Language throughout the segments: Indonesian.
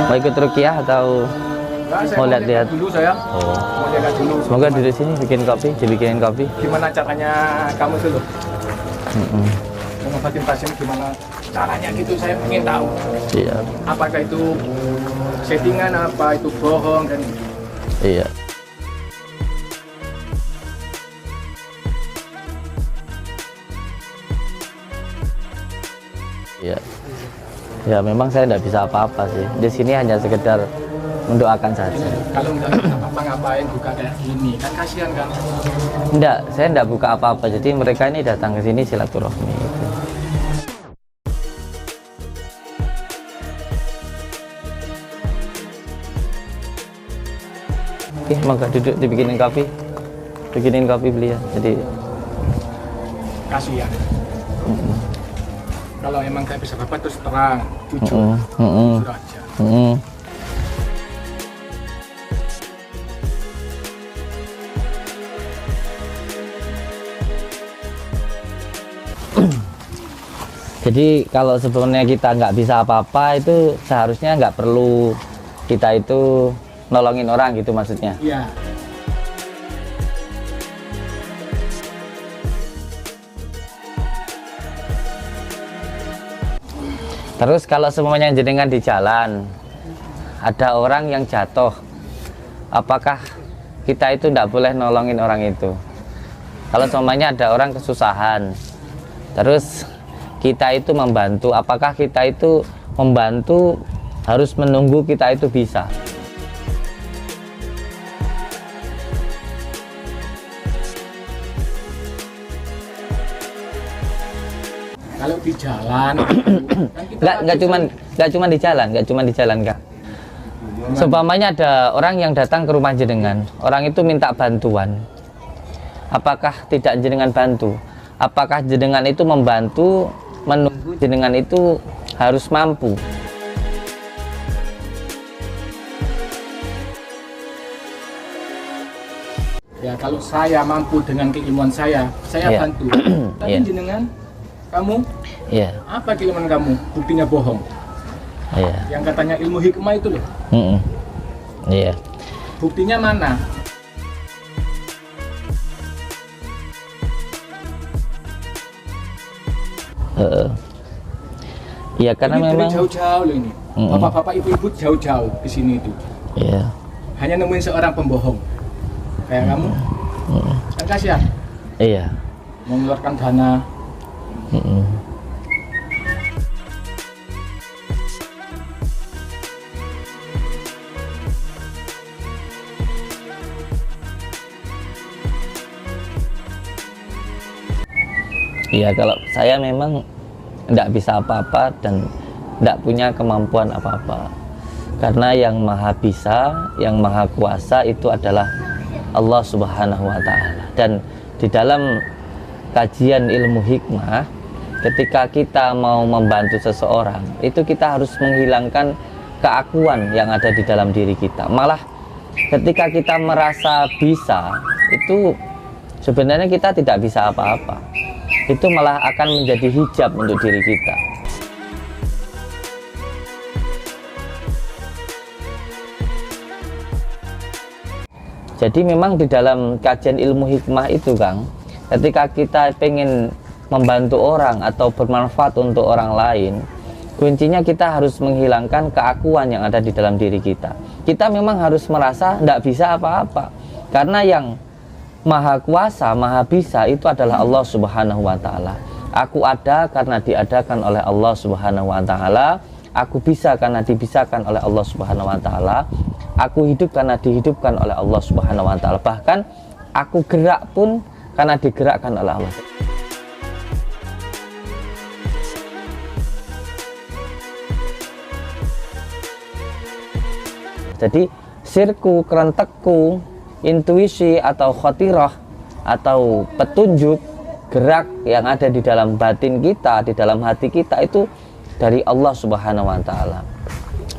Mau ikut rukiah atau Nah, saya mau lihat-lihat dulu saya. Oh, Mau lihat dulu. semoga di sini bikin kopi, dibikinin kopi. Gimana caranya kamu dulu? Mm-mm. Mengobatin pasien gimana caranya gitu, saya ingin tahu. Iya, Apakah itu settingan, apa itu bohong dan iya. Iya. Ya memang saya tidak bisa apa-apa sih. Di sini hanya sekedar mendoakan saja. kalau nggak apa-ngapain buka kayak gini kan kasihan kan. Enggak, saya enggak buka apa-apa. Jadi mereka ini datang ke sini silaturahmi gitu. Oke, maka duduk dibikinin kopi. Bikinin kopi beliau. Jadi Kasihan. mm-mm, Kalau emang nggak bisa apa terus terang, jujur, mm-mm, jujur aja. mm-mm. Jadi kalau sebenarnya kita nggak bisa apa-apa itu seharusnya nggak perlu kita itu nolongin orang gitu maksudnya. Iya. Terus kalau semuanya jenengan di jalan, ada orang yang jatuh, apakah kita itu tidak boleh nolongin orang itu? Kalau semuanya ada orang kesusahan, terus kita itu membantu, apakah kita itu membantu harus menunggu kita itu bisa? Kalau di jalan, kan kita nggak cuman di jalan Kak. Seumpamanya ada orang yang datang ke rumah jenengan, orang itu minta bantuan, apakah tidak jenengan bantu? Apakah jenengan itu membantu menunggu jenengan itu harus mampu? ya kalau saya mampu dengan keilmuan saya Iya. bantu. Tapi Iya. jenengan, kamu Iya, apa keilmuan kamu? Buktinya bohong. iya, Yang katanya ilmu hikmah itu loh. mm-mm, iya, Buktinya mana? iya karena Ini dari memang, jauh-jauh loh ini. Mm-mm. Bapak-bapak, ibu-ibu jauh-jauh ke sini itu. iya, Hanya nemuin seorang pembohong. Kayak kamu. Kan kasihan. iya, Mengeluarkan dana. mm-mm. Iya, kalau saya memang tidak bisa apa-apa dan tidak punya kemampuan apa-apa. Karena yang maha bisa, yang maha kuasa itu adalah Allah Subhanahu wa Ta'ala. Dan di dalam kajian ilmu hikmah, ketika kita mau membantu seseorang, itu kita harus menghilangkan keakuan yang ada di dalam diri kita. Malah ketika kita merasa bisa, itu sebenarnya kita tidak bisa apa-apa. Itu malah akan menjadi hijab untuk diri kita. Jadi memang di dalam kajian ilmu hikmah itu Kang, ketika kita pengen membantu orang atau bermanfaat untuk orang lain, kuncinya kita harus menghilangkan keakuan yang ada di dalam diri kita. Kita memang harus merasa tidak bisa apa-apa, karena yang maha kuasa, maha bisa itu adalah Allah Subhanahu wa Ta'ala. Aku ada karena diadakan oleh Allah Subhanahu wa Ta'ala. Aku bisa karena dibisakan oleh Allah Subhanahu wa Ta'ala. Aku hidup karena dihidupkan oleh Allah Subhanahu wa Ta'ala. Bahkan aku gerak pun karena digerakkan oleh Allah. Jadi sirku, kerentekku, intuisi atau khotirah atau petunjuk gerak yang ada di dalam batin kita, di dalam hati kita itu dari Allah Subhanahu wa Ta'ala.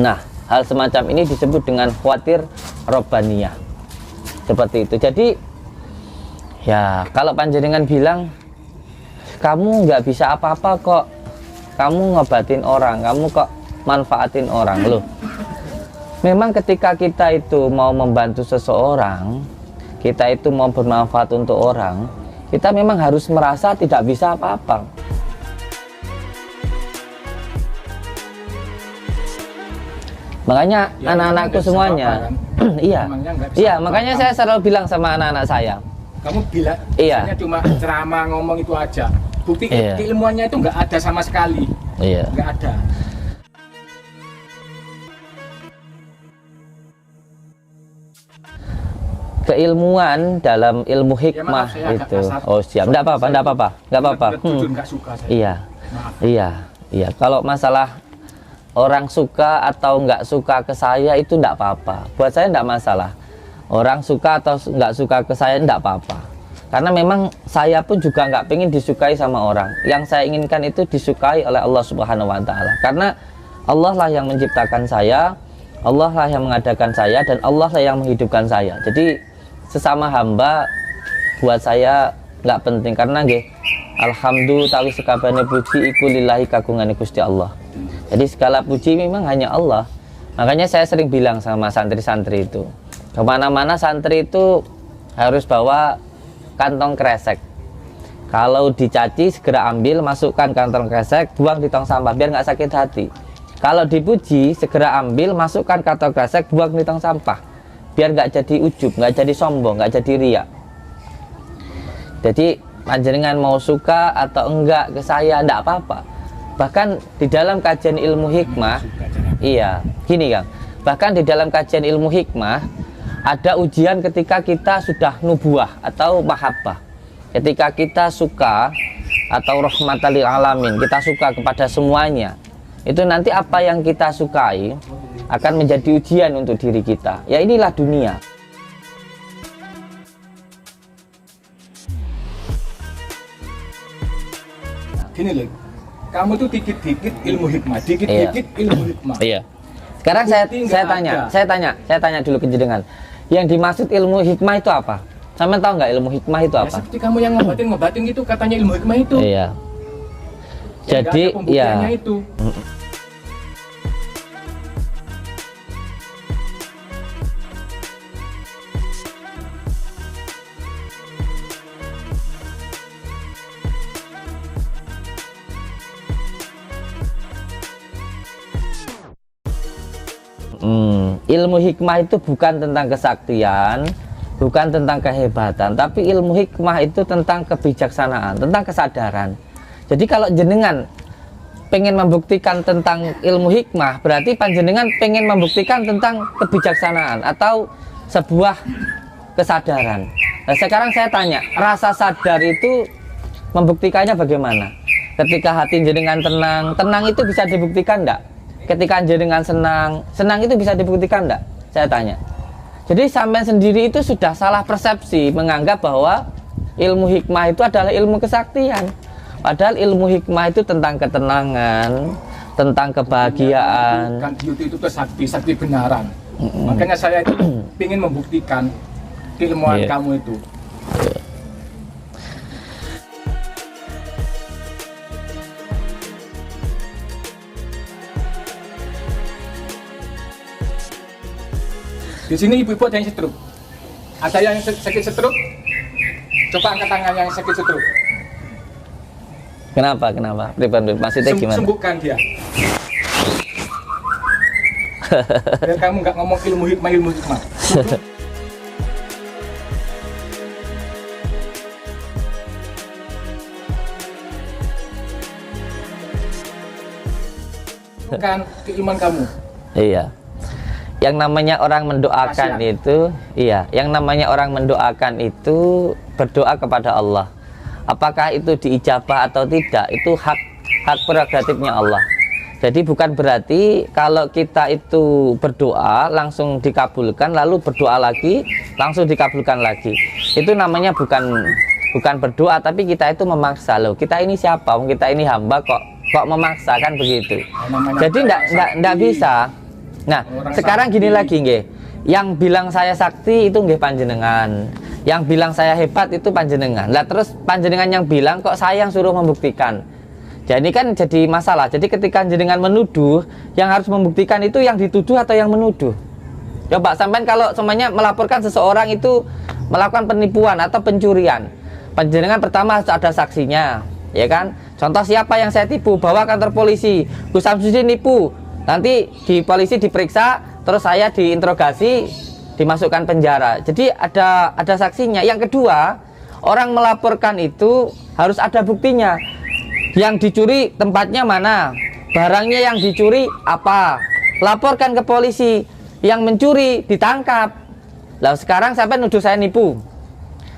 Nah, hal semacam ini disebut dengan khawatir robbaniyah. Seperti itu. Jadi ya kalau panjenengan bilang kamu nggak bisa apa-apa kok, kamu ngobatin orang, kamu kok manfaatin orang loh. memang ketika kita itu mau membantu seseorang, kita itu mau bermanfaat untuk orang, kita memang harus merasa tidak bisa apa-apa. Makanya Ya, anak-anakku memang semuanya, nggak bisa apa-apa, kan? iya, Memangnya nggak bisa iya, apa-apa. makanya saya selalu bilang sama anak-anak saya, Kamu bilang Iya. misalnya cuma ceramah ngomong itu aja. Bukti Iya. keilmuannya itu nggak ada sama sekali. iya, Nggak ada. keilmuan dalam ilmu Ya, hikmah maaf, saya agak itu. kasar. Oh siap, enggak apa-apa, enggak apa-apa, enggak apa-apa. Jujur nggak suka saya. Iya, Maaf. iya, iya. Kalau masalah orang suka atau nggak suka ke saya itu enggak apa-apa. Buat saya enggak masalah. Orang suka atau nggak suka ke saya enggak apa-apa. Karena memang saya pun juga nggak pengen disukai sama orang. Yang saya inginkan itu disukai oleh Allah Subhanahu Wa Taala. Karena Allah lah yang menciptakan saya, Allah lah yang mengadakan saya, dan Allah lah yang menghidupkan saya. Jadi sesama hamba buat saya nggak penting, karena nggih alhamdulillah tawi sekabane puji iku lillahi kagungane Gusti Allah. Jadi segala puji memang hanya Allah. Makanya saya sering bilang sama santri-santri itu, kemana-mana santri itu harus bawa kantong kresek. Kalau dicaci segera ambil, masukkan kantong kresek, buang di tong sampah biar nggak sakit hati. Kalau dipuji segera ambil, masukkan kantong kresek, buang di tong sampah biar nggak jadi ujub, nggak jadi sombong, nggak jadi riak. Jadi panjenengan mau suka atau enggak ke saya enggak apa-apa. Bahkan di dalam kajian ilmu hikmah, iya, gini Kang. Bahkan di dalam kajian ilmu hikmah ada ujian ketika kita sudah nubuah atau mahabbah. Ketika kita suka atau rahmatan lil alamin, kita suka kepada semuanya. Itu nanti apa yang kita sukai akan menjadi ujian untuk diri kita. Ya inilah dunia. Gini loh, kamu tuh dikit-dikit ilmu hikmah, dikit-dikit ilmu hikmah. Iya. Sekarang Bukti nggak saya tanya dulu ke jenengan. Yang dimaksud ilmu hikmah itu apa? Sampean tahu nggak ilmu hikmah itu Ya, apa? seperti kamu yang ngobatin gitu katanya ilmu hikmah itu. Iya. Ya, nggak Jadi ada pembuktiannya ya. itu. Ilmu hikmah itu bukan tentang kesaktian, bukan tentang kehebatan, tapi ilmu hikmah itu tentang kebijaksanaan, tentang kesadaran. Jadi kalau jenengan pengen membuktikan tentang ilmu hikmah, berarti panjenengan pengen membuktikan tentang kebijaksanaan atau sebuah kesadaran. Nah, sekarang saya tanya, rasa sadar itu membuktikannya bagaimana? Ketika hati jenengan tenang, tenang itu bisa dibuktikan enggak? Ketika jenengan senang, senang itu bisa dibuktikan enggak? Saya tanya. Jadi sampai sendiri itu sudah salah persepsi, menganggap bahwa ilmu hikmah itu adalah ilmu kesaktian. Padahal ilmu hikmah itu tentang ketenangan, tentang kebahagiaan. Kan beauty itu sakti, sakti benaran. Makanya saya itu ingin membuktikan keilmuan Iya. kamu itu. Di sini ibu-ibu ada yang stroke. Ada yang sakit stroke? Coba angkat tangan yang sakit stroke. Kenapa? Pribadi maksudnya gimana? Sembuhkan dia. Biar kamu nggak ngomong ilmu hikmah. Bukan keilmuan kamu. Iya. Yang namanya orang mendoakan Kasihan. itu, iya, yang namanya orang mendoakan itu berdoa kepada Allah. Apakah itu diijabah atau tidak, itu hak prerogatifnya Allah. Jadi bukan berarti kalau kita itu berdoa langsung dikabulkan, lalu berdoa lagi langsung dikabulkan lagi. Itu namanya bukan berdoa, tapi kita itu memaksa. Loh, kita ini siapa? Kita ini hamba kok memaksa, kan begitu. Namanya Jadi enggak bisa. Nah, Orang sekarang gini sakti. lagi nggih. Yang bilang saya sakti itu nggih panjenengan. Yang bilang saya hebat itu panjenengan. Lah terus panjenengan yang bilang kok saya yang suruh membuktikan. Jadi kan jadi masalah. Jadi ketika jenengan menuduh, yang harus membuktikan itu yang dituduh atau yang menuduh? Coba sampean kalau semuanya melaporkan seseorang itu melakukan penipuan atau pencurian, panjenengan pertama harus ada saksinya, ya kan? Contoh siapa yang saya tipu, bawa kantor polisi, Gus Samsudin nipu, nanti di polisi diperiksa, terus saya diinterogasi, dimasukkan penjara. Jadi ada saksinya. Yang kedua, orang melaporkan itu harus ada buktinya. Yang dicuri tempatnya mana, barangnya yang dicuri apa, laporkan ke polisi. Yang mencuri ditangkap. Lah sekarang sampai nuduh saya nipu.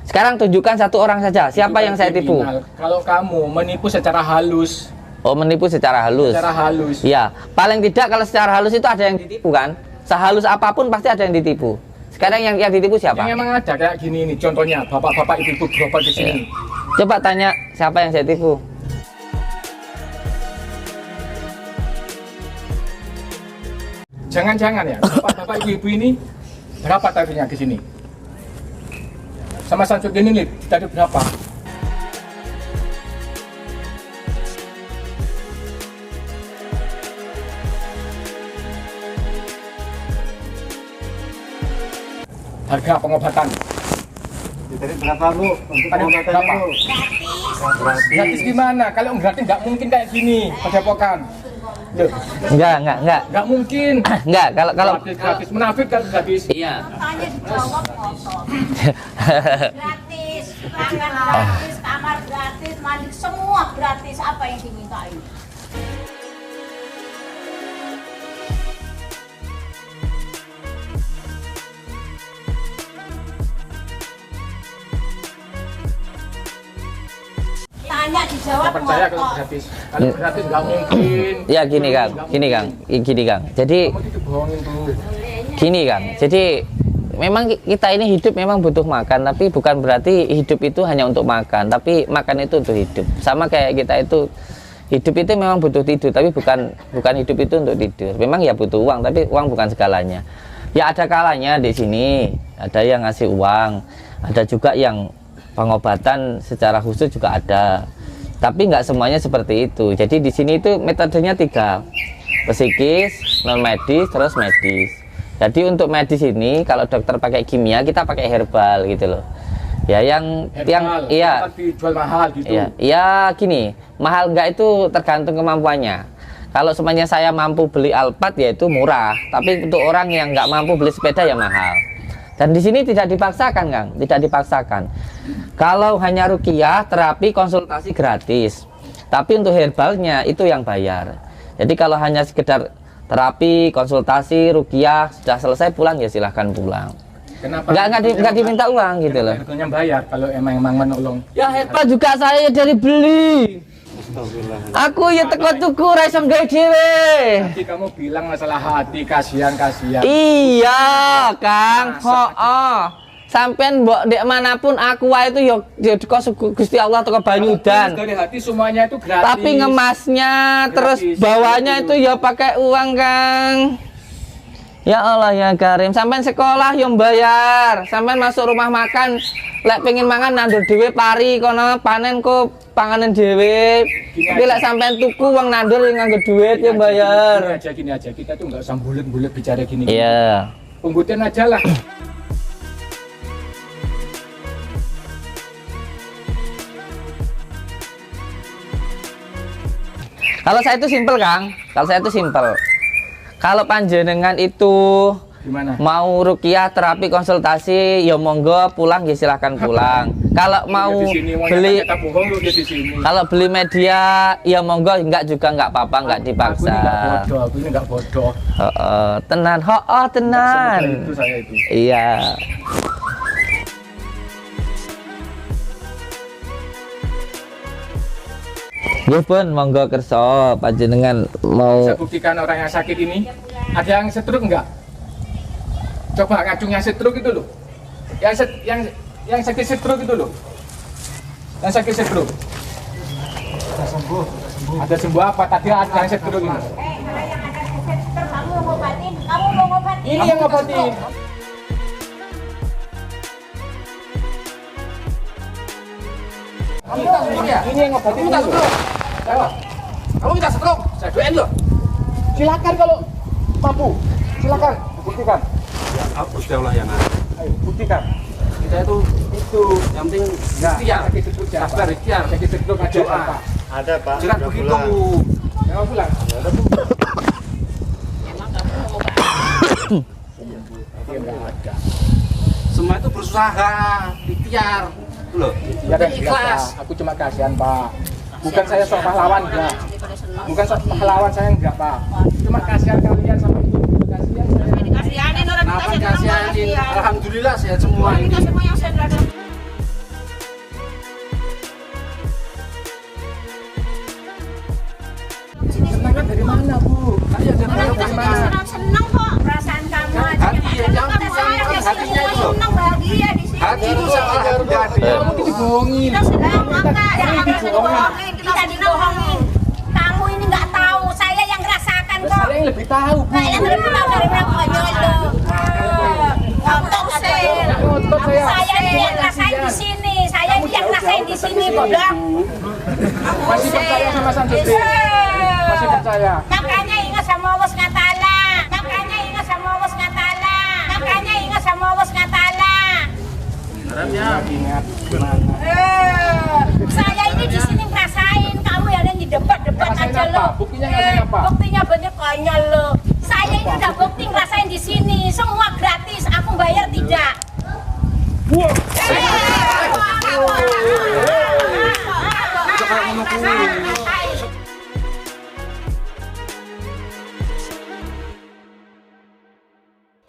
Sekarang tunjukkan satu orang saja, siapa yang saya tipu. Kalau kamu menipu secara halus. Oh, menipu secara halus. Secara halus. Ya, paling tidak kalau secara halus itu ada yang ditipu kan? Sehalus apapun pasti ada yang ditipu. Sekarang yang ditipu siapa? Yang emang ada kayak gini nih, contohnya bapak-bapak ibu-ibu berobat di sini. Ya. Coba tanya siapa yang saya tipu. Jangan-jangan ya, bapak-bapak ibu-ibu ini berapa tarifnya ke sini? Sama Samsudin ini tadi berapa? Harga pengobatan. Jadi berapa Bu? Untuk pengobatan Berapa? Bu? Gratis gimana? Kalau gratis nggak mungkin kayak gini, padepokan. Loh, Enggak. mungkin. Enggak, kalau Gratis munafik kan gratis. iya. Tanya dijawab kosong. Gratis, makan gratis, kamar gratis, mandi semua gratis. Apa yang dimintain? Tanya dijawab Nggak percaya kalau ngotot. gratis. Kalau gratis nggak mungkin. Ya gini Kang. Jadi Kamu itu bohongin Bu. gini Kang. Jadi memang kita ini hidup memang butuh makan, tapi bukan berarti hidup itu hanya untuk makan, tapi makan itu untuk hidup. Sama kayak kita itu hidup itu memang butuh tidur, tapi bukan hidup itu untuk tidur. Memang ya butuh uang, tapi uang bukan segalanya. Ya ada kalanya di sini ada yang ngasih uang, ada juga yang pengobatan secara khusus juga ada. Tapi nggak semuanya seperti itu. Jadi di sini itu metodenya 3, psikis, non medis, terus medis. Jadi untuk medis ini kalau dokter pakai kimia, kita pakai herbal gitu loh. Ya yang iya. Kan dijual mahal gitu. Iya, ya gini, mahal enggak itu tergantung kemampuannya. Kalau semuanya saya mampu beli Alphard ya itu murah, tapi untuk orang yang nggak mampu beli sepeda ya mahal. Dan di sini tidak dipaksakan, Kang, tidak dipaksakan. Kalau hanya ruqyah, terapi, konsultasi gratis. Tapi untuk herbalnya itu yang bayar. Jadi kalau hanya sekedar terapi, konsultasi, ruqyah, sudah selesai pulang ya silahkan pulang. Kenapa? Nggak diminta uang gitu loh. Harganya bayar kalau emang menolong. Ya herbal juga saya dari beli. Aku ya teko tuku ra iso gawe dhewe. Nanti kamu bilang masalah hati, kasihan. Iya, Kang. Heeh. Sampean mbok ndek manapun aku wae itu ya teko Gusti Allah teko banyu udan. Dari hati semuanya itu gratis. Tapi ngemasnya terus Gratis. bawanya itu ya pakai uang, Kang. Ya Allah ya Karim, sampean sekolah yang bayar, sampean masuk rumah makan, lek pengen mangan nandur dhewe pari kono panen kok panganan dhewe. Tapi lek sampean tuku uang nandur yang nganggo duit yang bayar. Gini aja, kita tuh nggak usah bulet-bulet bicara gini. Iya. Penggutin aja lah. Kalau saya itu simpel, Kang. Kalau saya itu simpel. Kalau panjenengan itu Gimana? mau ruqyah, terapi, konsultasi, ya monggo pulang ya silahkan pulang. Kalau mau Di sini, mau beli, nyata kita bohong lu di sini. kalau beli media, ya monggo, enggak juga enggak apa-apa, enggak dipaksa. Aku ini nggak bodoh. Tenan, Nggak tenan. semudah itu saya itu. Iya. Ya pun monggo kerso panjenengan mau Saya buktikan orang yang sakit ini. Ada yang stroke nggak? Coba ngacungnya stroke itu loh. Yang sakit stroke itu loh. Yang sakit stroke. Sudah sembuh. Ada sembuh apa? Tadi ada yang stroke ini. Kalau yang ada keseter, kamu mau ngobatin, kamu mau ngobatin. Ini yang ngobatin. Ini yang ngobatin. Minta stroke. Kamu minta stroke? Saya doain loh. Silakan kalau mampu. Silakan. Buktikan. Hapus daulah yang ada. Ayo, buktikan. Kita itu yang penting Ikhtiar, sakit stroke jangan, sabar, Pak. ikhtiar. Sakit stroke aja, Doa. Pak. Ada Pak. Jelas udah begitu. pulang. Ya, mau pulang. Semua itu berusaha, ikhtiar. Itu loh. Ya, dan Ikhlas. Pak. Aku cuma kasihan, Pak. Bukan saya sok pahlawan, enggak. Bukan sok pahlawan saya enggak, Pak. Cuma kasihan kalian sama ibu. Kasihan saya. Dikasihanin orang Kenapa kita kasihanin? Alhamdulillah sehat semua ini. Kita semua yang sedang Senangnya dari mana, Bu? Saya dari mana? senang kok perasaan kamu aja. Hati ya, yang Kata saya di sini hatinya itu. senang bahagia di sini. Hati itu salah hati hati. Kamu itu dibohongin. Kita sedang maka yang harus dibohongin, kita dibohongin. Kamu ini nggak tahu, saya yang ngerasakan kok. Saya yang lebih tahu, Bu. Saya yang lebih tahu dari berapa jodoh. Ngotot saya. Ngotot saya. Saya ini yang ngerasain di sini. Saya ini yang ngerasain di sini kok, Dok. Masih percaya sama Samsudin? Masih percaya? Makanya ingat sama Allah SWT. Makanya ingat sama Allah SWT. Makanya ingat sama Allah SWT. Ingat. Saya ini di sini ngerasain, kamu yang di debat-debat Ngerasain aja apa? lo. Buktinya ngerasain apa? Buktinya banyak konyol lo. Saya ini udah bukti ngerasain di sini, semua gratis, aku bayar tidak.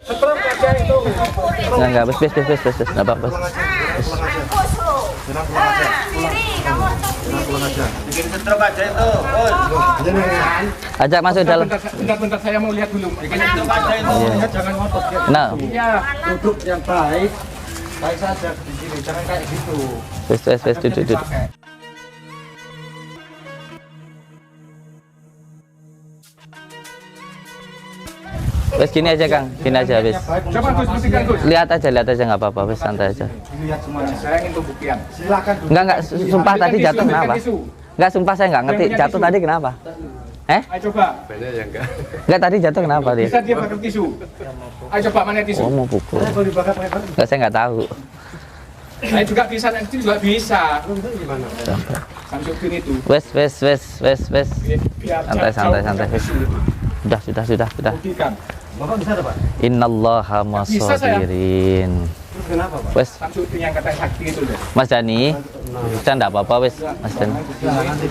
Stroke aja itu. Enggak, bes, enggak apa-apa. Mampus lo. Sendiri, kamu untuk sendiri. Bikin stroke aja itu. Ajak masuk dalam. Bentar, saya mau lihat dulu. Bikin stroke aja itu. Iya. Jangan ngotot ya. Nah, Iya. Duduk yang baik. Baik saja di sini. Jangan kayak gitu. wes, duduk. Wes gini aja Kang, gini aja wes. Coba Gus, buktikan Gus. Lihat aja nggak apa-apa, wes santai aja. Dilihat semuanya. Saya ingin pembuktian. Silakan. Enggak, sumpah Ambilkan tadi tisu, jatuh ambilkan kenapa? tisu. Enggak, sumpah saya nggak ngerti Yang punya jatuh tisu. tadi kenapa? Ayo coba. Enggak, tadi jatuh kenapa dia? Bisa dia pakai tisu. Ayo coba mana tisu? Oh, mau pukul. Kalau dibakar pakai apa? Enggak, saya nggak tahu. Saya juga bisa, nanti juga bisa. Gimana? Samsudin itu. Wes. Biar Santai, jauh wes. Sudah. Buktikan. Bapak bisa ada Pak? Innallaha Bisa, saya. masabirin. Terus kenapa Pak? Wes, Samsudin yang kata sakti itu loh. Mas Dani, kita enggak apa-apa wes, Mas Dani. Nanti kita ngerti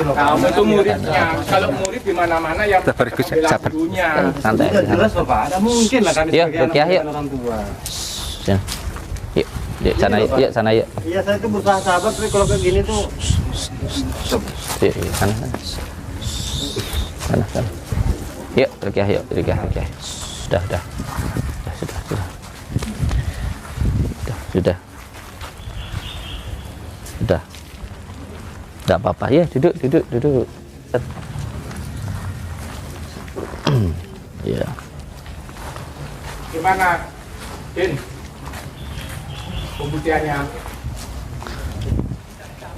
loh. Kamu itu muridnya. Kalau murid di mana-mana yang Sabar, Gus, membela sabar. gurunya. Santai. Sudah jelas loh Pak. Ada mungkin lah kami Yuk, sebagai anak Rukiah, yuk. dan orang tua. Sini. Yuk sana yuk, sana yuk. Iya saya tuh berusaha sabar tapi kalau kayak gini tuh Yuk, sana. Yuk, Rukiah. Sudah. Enggak apa-apa. Ya, duduk. Iya. Gimana? Din? Pembuktiannya.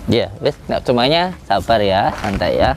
Ya, wes, semuanya sabar ya, santai ya.